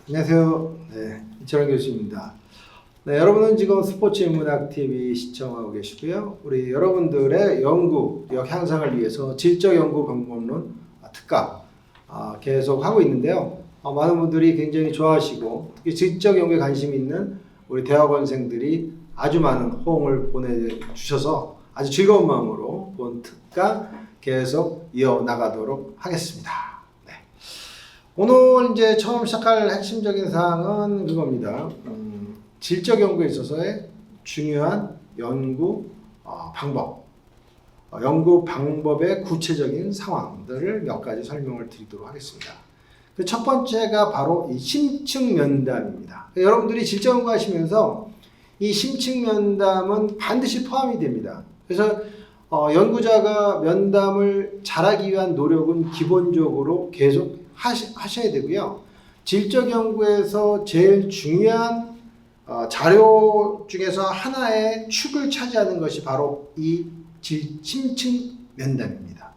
안녕하세요. 이철환 교수입니다. 여러분은 지금 스포츠인문학 TV 시청하고 계시고요. 우리 여러분들의 연구력 향상을 위해서 질적연구방법론 특강 계속 하고 있는데요. 많은 분들이 굉장히 좋아하시고 특히 질적연구에 관심 있는 우리 대학원생들이 아주 많은 호응을 보내주셔서 아주 즐거운 마음으로 본 특강 계속 이어나가도록 하겠습니다. 오늘 이제 처음 시작할 핵심적인 사항은 그겁니다. 질적 연구에 있어서의 중요한 연구 방법, 연구 방법의 구체적인 상황들을 몇 가지 설명을 드리도록 하겠습니다. 그 첫 번째가 바로 이 심층 면담입니다. 여러분들이 질적 연구 하시면서 이 심층 면담은 반드시 포함이 됩니다. 그래서 연구자가 면담을 잘하기 위한 노력은 기본적으로 계속 하셔야 되고요. 질적 연구에서 제일 중요한 자료 중에서 하나의 축을 차지하는 것이 바로 이 심층 면담입니다.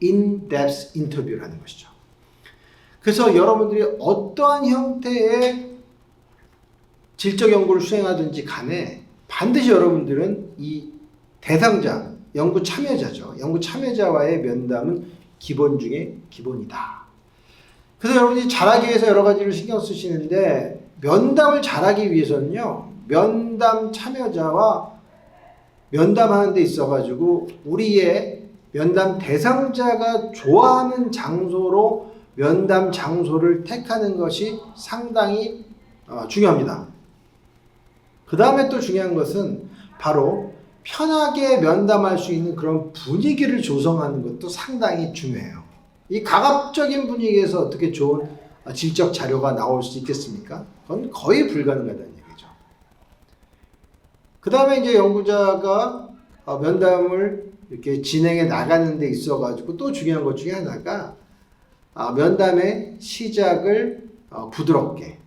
In-depth 인터뷰라는 것이죠. 그래서 여러분들이 어떠한 형태의 질적 연구를 수행하든지 간에 반드시 여러분들은 이 대상자, 연구 참여자죠. 연구 참여자와의 면담은 기본 중에 기본이다. 그래서 여러분이 잘하기 위해서 여러 가지를 신경 쓰시는데 면담을 잘하기 위해서는요. 면담 참여자와 면담하는 데 있어가지고 우리의 면담 대상자가 좋아하는 장소로 면담 장소를 택하는 것이 상당히 중요합니다. 그 다음에 또 중요한 것은 바로 편하게 면담할 수 있는 그런 분위기를 조성하는 것도 상당히 중요해요. 이 가압적인 분위기에서 어떻게 좋은 질적 자료가 나올 수 있겠습니까? 그건 거의 불가능하다는 얘기죠. 그 다음에 이제 연구자가 면담을 이렇게 진행해 나가는 데 있어가지고 또 중요한 것 중에 하나가 면담의 시작을 부드럽게.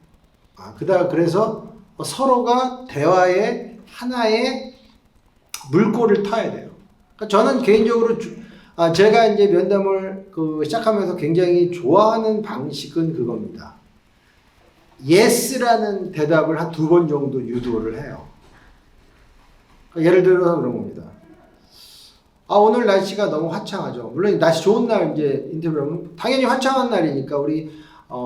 그래서 서로가 대화의 하나의 물꼬를 타야 돼요. 그러니까 저는 개인적으로 제가 이제 면담을 시작하면서 굉장히 좋아하는 방식은 그겁니다. Yes라는 대답을 한 2번 정도 유도를 해요. 예를 들어서 그런 겁니다. 오늘 날씨가 너무 화창하죠. 물론 날씨 좋은 날 이제 인터뷰하면 당연히 화창한 날이니까 우리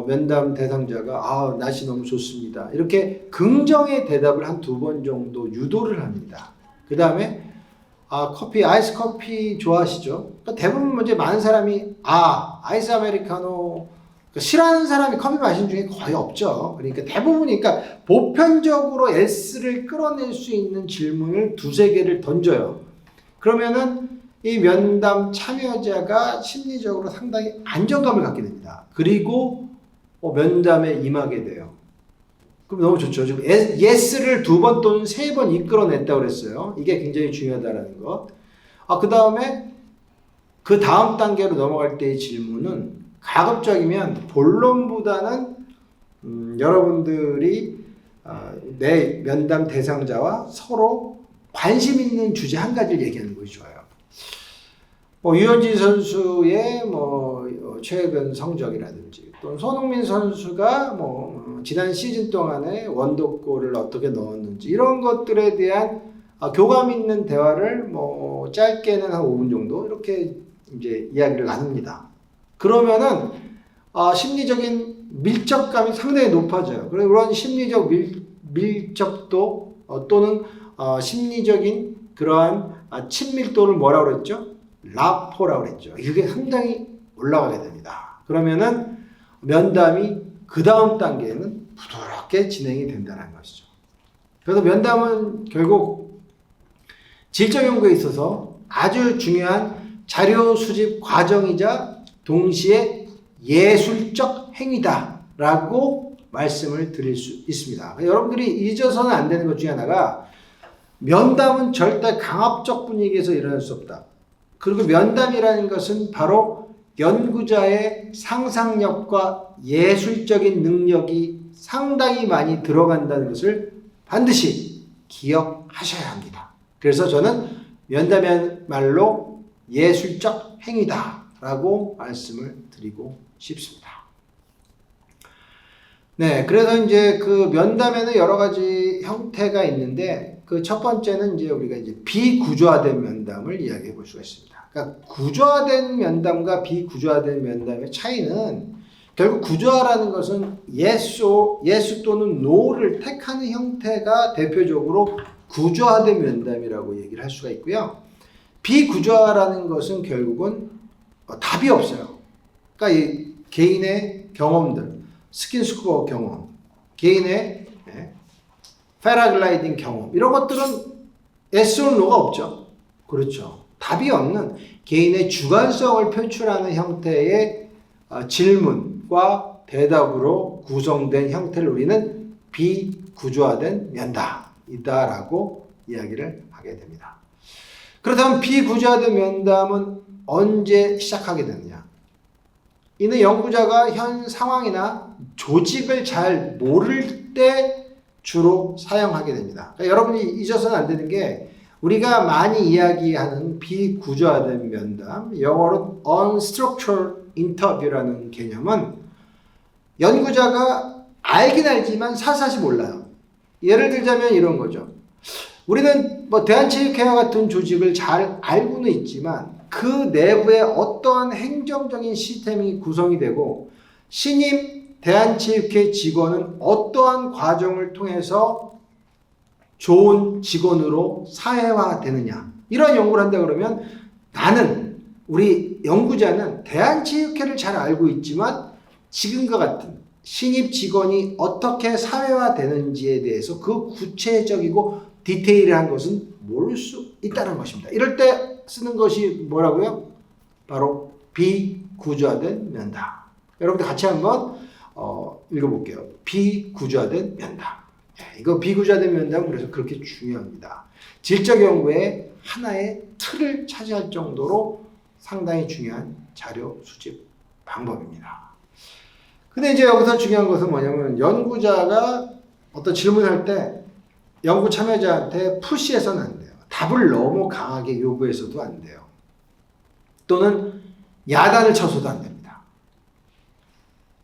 면담 대상자가 날씨 너무 좋습니다. 이렇게 긍정의 대답을 한 2번 정도 유도를 합니다. 그 다음에 아이스 커피 좋아하시죠? 그러니까 대부분 이제 많은 사람이 아이스 아메리카노 싫어하는 사람이 커피 마시는 중에 거의 없죠. 그러니까 대부분이 그러니까 보편적으로 S를 끌어낼 수 있는 질문을 2-3개를 던져요. 그러면은 이 면담 참여자가 심리적으로 상당히 안정감을 갖게 됩니다. 그리고 면담에 임하게 돼요. 그럼 너무 좋죠. 지금 Yes를 2번 또는 3번 이끌어냈다고 그랬어요. 이게 굉장히 중요하다는 것. 그 다음에 그 다음 단계로 넘어갈 때의 질문은 가급적이면 본론보다는 여러분들이 내 면담 대상자와 서로 관심 있는 주제 한 가지를 얘기하는 것이 좋아요. 유현진 선수의 최근 성적이라든지 또는 손흥민 선수가 지난 시즌 동안에 원더골을 어떻게 넣었는지 이런 것들에 대한 교감 있는 대화를 짧게는 한 5분 정도 이렇게 이제 이야기를 나눕니다. 그러면은 심리적인 밀접감이 상당히 높아져요. 그런 심리적 밀접도 또는 심리적인 그러한 친밀도를 뭐라고 그랬죠? 라포라고 그랬죠. 이게 상당히 올라가게 됩니다. 그러면은 면담이 그 다음 단계는 부드럽게 진행이 된다는 것이죠. 그래서 면담은 결국 질적 연구에 있어서 아주 중요한 자료 수집 과정이자 동시에 예술적 행위다라고 말씀을 드릴 수 있습니다. 여러분들이 잊어서는 안 되는 것 중에 하나가 면담은 절대 강압적 분위기에서 일어날 수 없다. 그리고 면담이라는 것은 바로 연구자의 상상력과 예술적인 능력이 상당히 많이 들어간다는 것을 반드시 기억하셔야 합니다. 그래서 저는 면담이야말로 예술적 행위다 라고 말씀을 드리고 싶습니다. 네, 그래서 이제 그 면담에는 여러 가지 형태가 있는데 그 첫 번째는 이제 우리가 이제 비구조화된 면담을 이야기해 볼 수가 있습니다. 그러니까 구조화된 면담과 비구조화된 면담의 차이는 결국 구조화라는 것은 yes 또는 no를 택하는 형태가 대표적으로 구조화된 면담이라고 얘기를 할 수가 있고요. 비구조화라는 것은 결국은 답이 없어요. 그러니까 이 개인의 경험들, 스킨스쿠버 경험, 개인의 패러글라이딩 경험 이런 것들은 yes or no가 없죠. 그렇죠. 답이 없는 개인의 주관성을 표출하는 형태의 질문과 대답으로 구성된 형태를 우리는 비구조화된 면담이다라고 이야기를 하게 됩니다. 그렇다면 비구조화된 면담은 언제 시작하게 되느냐? 이는 연구자가 현 상황이나 조직을 잘 모를 때 주로 사용하게 됩니다. 그러니까 여러분이 잊어서는 안 되는 게 우리가 많이 이야기하는 비구조화된 면담, 영어로 unstructured interview라는 개념은 연구자가 알긴 알지만 사실 몰라요. 예를 들자면 이런 거죠. 우리는 뭐 대한체육회와 같은 조직을 잘 알고는 있지만 그 내부에 어떠한 행정적인 시스템이 구성이 되고 신임 대한체육회 직원은 어떠한 과정을 통해서 좋은 직원으로 사회화되느냐 이런 연구를 한다 그러면 우리 연구자는 대한체육회를 잘 알고 있지만 지금과 같은 신입 직원이 어떻게 사회화되는지에 대해서 그 구체적이고 디테일한 것은 모를 수 있다는 것입니다. 이럴 때 쓰는 것이 뭐라고요? 바로 비구조화된 면담. 여러분들 같이 한번 읽어볼게요. 비구조화된 면담. 이거 비구조화된 면담은 그래서 그렇게 중요합니다. 질적 연구의 하나의 틀을 차지할 정도로 상당히 중요한 자료 수집 방법입니다. 근데 이제 여기서 중요한 것은 뭐냐면 연구자가 어떤 질문할 때 연구 참여자한테 푸시해서는 안 돼요. 답을 너무 강하게 요구해서도 안 돼요. 또는 야단을 쳐서도 안 됩니다.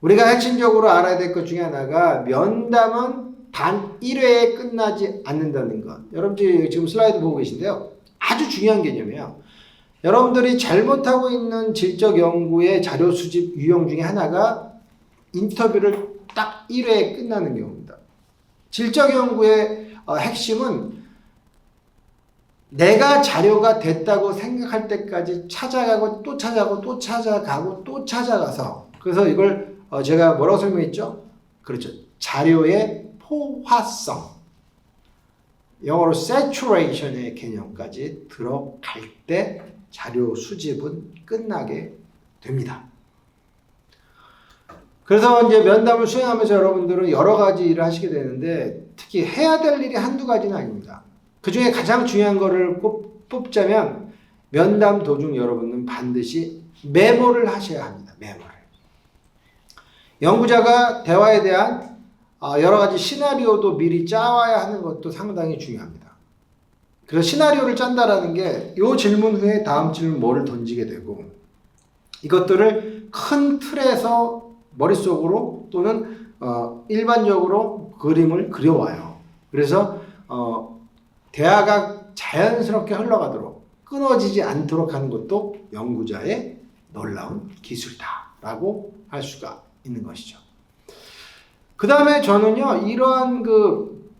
우리가 핵심적으로 알아야 될 것 중에 하나가 면담은 단 1회에 끝나지 않는다는 것. 여러분들이 지금 슬라이드 보고 계신데요. 아주 중요한 개념이에요. 여러분들이 잘못하고 있는 질적 연구의 자료 수집 유형 중에 하나가 인터뷰를 딱 1회에 끝나는 경우입니다. 질적 연구의 핵심은 내가 자료가 됐다고 생각할 때까지 찾아가고 또 찾아가고 또 찾아가고 또 찾아가서 그래서 이걸 제가 뭐라고 설명했죠? 그렇죠. 자료의 포화성, 영어로 saturation의 개념까지 들어갈 때 자료 수집은 끝나게 됩니다. 그래서 이제 면담을 수행하면서 여러분들은 여러 가지 일을 하시게 되는데 특히 해야 될 일이 한두 가지는 아닙니다. 그 중에 가장 중요한 거를 뽑자면 면담 도중 여러분은 반드시 메모를 하셔야 합니다. 메모를. 연구자가 대화에 대한 여러 가지 시나리오도 미리 짜와야 하는 것도 상당히 중요합니다. 그래서 시나리오를 짠다라는 게 이 질문 후에 다음 질문 뭐를 던지게 되고 이것들을 큰 틀에서 머릿속으로 또는 일반적으로 그림을 그려와요. 그래서 대화가 자연스럽게 흘러가도록 끊어지지 않도록 하는 것도 연구자의 놀라운 기술이다라고 할 수가 있는 것이죠. 그 다음에 저는요, 이러한 그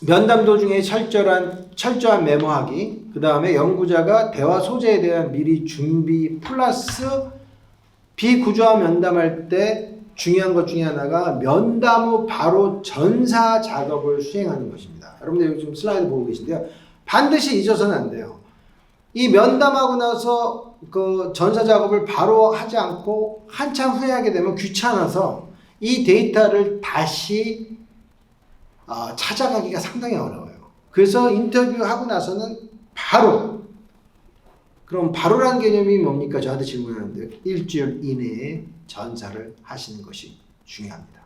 면담 도중에 철저한 메모하기, 그 다음에 연구자가 대화 소재에 대한 미리 준비 플러스 비구조화 면담할 때 중요한 것 중에 하나가 면담 후 바로 전사 작업을 수행하는 것입니다. 여러분들 여기 지금 슬라이드 보고 계신데요. 반드시 잊어서는 안 돼요. 이 면담하고 나서 그 전사 작업을 바로 하지 않고 한참 후에 하게 되면 귀찮아서 이 데이터를 다시 찾아가기가 상당히 어려워요. 그래서 인터뷰하고 나서는 그럼 바로라는 개념이 뭡니까? 저한테 질문하는데 일주일 이내에 전사를 하시는 것이 중요합니다.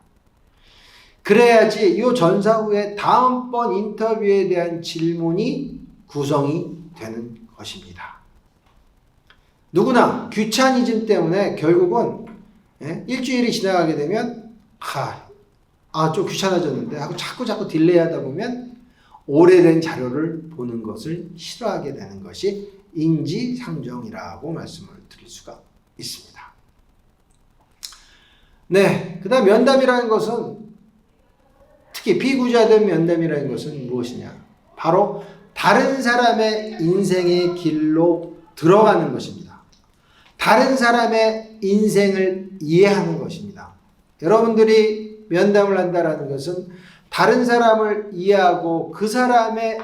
그래야지 이 전사 후에 다음번 인터뷰에 대한 질문이 구성이 되는 것입니다. 누구나 귀차니즘 때문에 결국은 일주일이 지나가게 되면 좀 귀찮아졌는데 하고 자꾸 딜레이 하다 보면 오래된 자료를 보는 것을 싫어하게 되는 것이 인지상정이라고 말씀을 드릴 수가 있습니다. 네, 그 다음 면담이라는 것은, 특히 비구조화된 면담이라는 것은 무엇이냐? 바로 다른 사람의 인생의 길로 들어가는 것입니다. 다른 사람의 인생을 이해하는 것입니다. 여러분들이 면담을 한다는 것은 다른 사람을 이해하고 그 사람의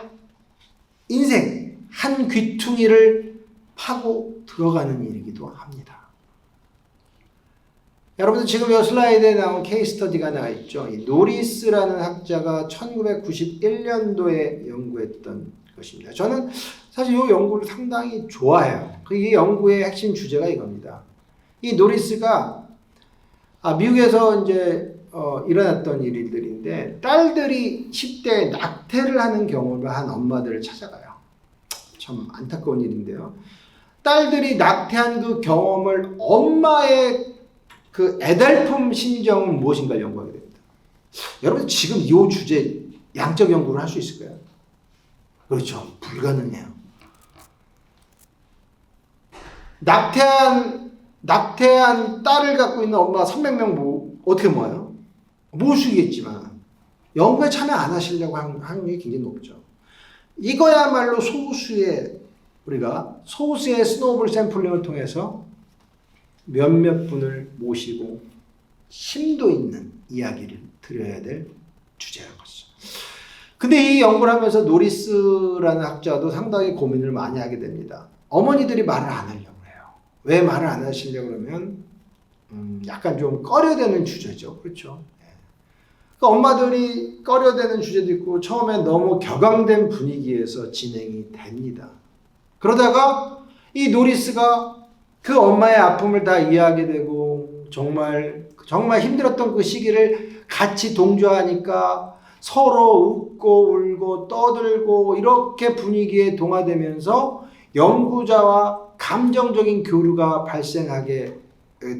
인생 한 귀퉁이를 파고 들어가는 일이기도 합니다. 여러분들 지금 이 슬라이드에 나온 케이스 스터디가 나와 있죠. 이 노리스라는 학자가 1991년도에 연구했던 것입니다. 저는 사실 이 연구를 상당히 좋아해요. 이 연구의 핵심 주제가 이겁니다. 이 노리스가 미국에서 이제 일어났던 일들인데, 딸들이 10대에 낙태를 하는 경험을 한 엄마들을 찾아가요. 참 안타까운 일인데요. 딸들이 낙태한 그 경험을 엄마의 그 애달픔 심정은 무엇인가 연구하게 됩니다. 여러분 지금 이 주제 양적 연구를 할 수 있을까요? 그렇죠. 불가능해요. 낙태한 딸을 갖고 있는 엄마가 300명 어떻게 모아요? 모을 수 있겠지만 연구에 참여 안 하시려고 하는 확률이 굉장히 높죠. 이거야말로 우리가 소수의 스노우볼 샘플링을 통해서 몇몇 분을 모시고 심도 있는 이야기를 드려야 될 주제라는 것이죠. 근데 이 연구를 하면서 노리스라는 학자도 상당히 고민을 많이 하게 됩니다. 어머니들이 말을 안 하려고 해요. 왜 말을 안 하시려고 그러면 약간 좀 꺼려대는 주제죠. 그렇죠? 그러니까 엄마들이 꺼려대는 주제도 있고 처음에 너무 격앙된 분위기에서 진행이 됩니다. 그러다가 이 노리스가 그 엄마의 아픔을 다 이해하게 되고 정말 힘들었던 그 시기를 같이 동조하니까 서로 웃고 울고 떠들고 이렇게 분위기에 동화되면서 연구자와 감정적인 교류가 발생하게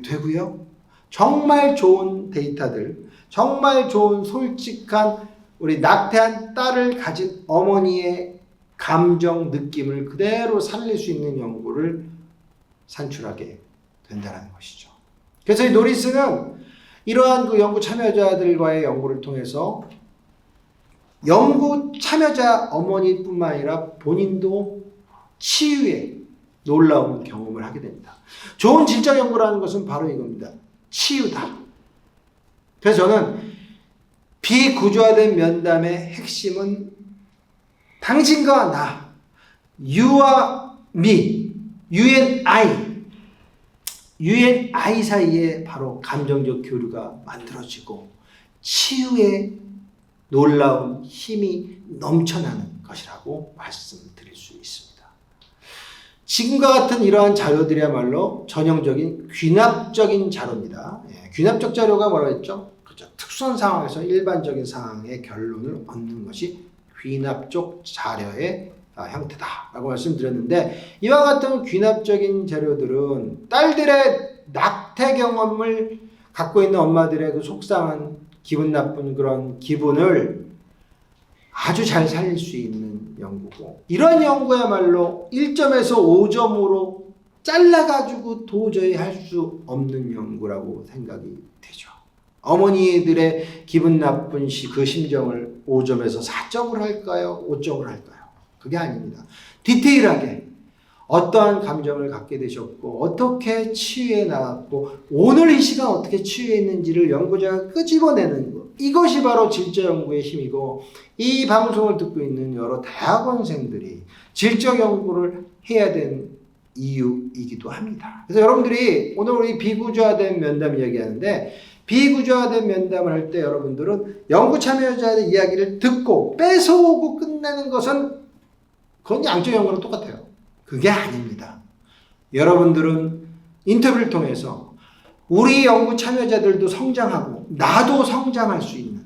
되고요. 정말 좋은 데이터들, 정말 좋은 솔직한 우리 낙태한 딸을 가진 어머니의 감정, 느낌을 그대로 살릴 수 있는 연구를 산출하게 된다는 것이죠. 그래서 이 노리스는 이러한 그 연구 참여자들과의 연구를 통해서 연구 참여자 어머니뿐만 아니라 본인도 치유의 놀라운 경험을 하게 됩니다. 좋은 질적 연구라는 것은 바로 이겁니다. 치유다. 그래서 저는 비구조화된 면담의 핵심은 당신과 나, you와 me, you and I 사이에 바로 감정적 교류가 만들어지고 치유의 놀라운 힘이 넘쳐나는 것이라고 말씀드릴 수 있습니다. 지금과 같은 이러한 자료들이야말로 전형적인 귀납적인 자료입니다. 귀납적 자료가 뭐라고 했죠? 그렇죠. 특수한 상황에서 일반적인 상황의 결론을 얻는 것이 귀납적 자료의 형태다라고 말씀드렸는데, 이와 같은 귀납적인 자료들은 딸들의 낙태 경험을 갖고 있는 엄마들의 그 속상한 기분 나쁜 그런 기분을 아주 잘 살릴 수 있는 연구고, 이런 연구야말로 1점에서 5점으로 잘라가지고 도저히 할 수 없는 연구라고 생각이 되죠. 어머니들의 기분 나쁜 그 심정을 5점에서 4점을 할까요? 5점을 할까요? 그게 아닙니다. 디테일하게 어떠한 감정을 갖게 되셨고 어떻게 치유해 나왔고 오늘 이 시간 어떻게 치유했는지를 연구자가 끄집어내는 것, 이것이 바로 질적 연구의 힘이고, 이 방송을 듣고 있는 여러 대학원생들이 질적 연구를 해야 되는 이유이기도 합니다. 그래서 여러분들이 오늘 우리 비구조화된 면담 이야기하는데, 비구조화된 면담을 할 때 여러분들은 연구 참여자의 이야기를 듣고 뺏어오고 끝내는 것은 그건 양적 연구랑 똑같아요. 그게 아닙니다. 여러분들은 인터뷰를 통해서 우리 연구 참여자들도 성장하고 나도 성장할 수 있는,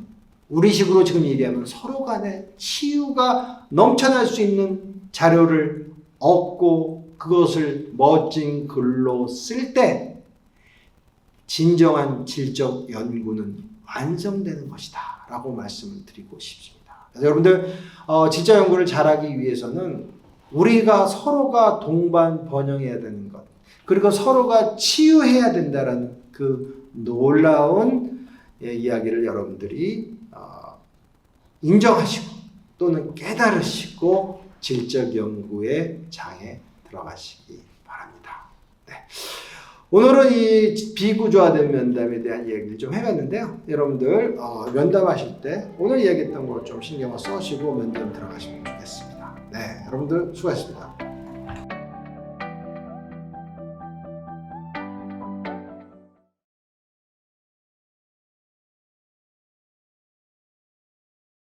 우리식으로 지금 얘기하면 서로 간에 치유가 넘쳐날 수 있는 자료를 얻고 그것을 멋진 글로 쓸 때 진정한 질적 연구는 완성되는 것이다 라고 말씀을 드리고 싶습니다. 그래서 여러분들 지적 연구를 잘하기 위해서는 우리가 서로가 동반 번영해야 되는 것, 그리고 서로가 치유해야 된다라는 그 놀라운 이야기를 여러분들이 인정하시고 또는 깨달으시고 질적 연구의 장에 들어가시기 바랍니다. 네. 오늘은 이 비구조화된 면담에 대한 이야기를 좀 해봤는데요. 여러분들 면담하실 때 오늘 이야기했던 거 좀 신경을 써시고 면담 들어가시면 좋겠습니다. 네, 여러분들 수고하셨습니다.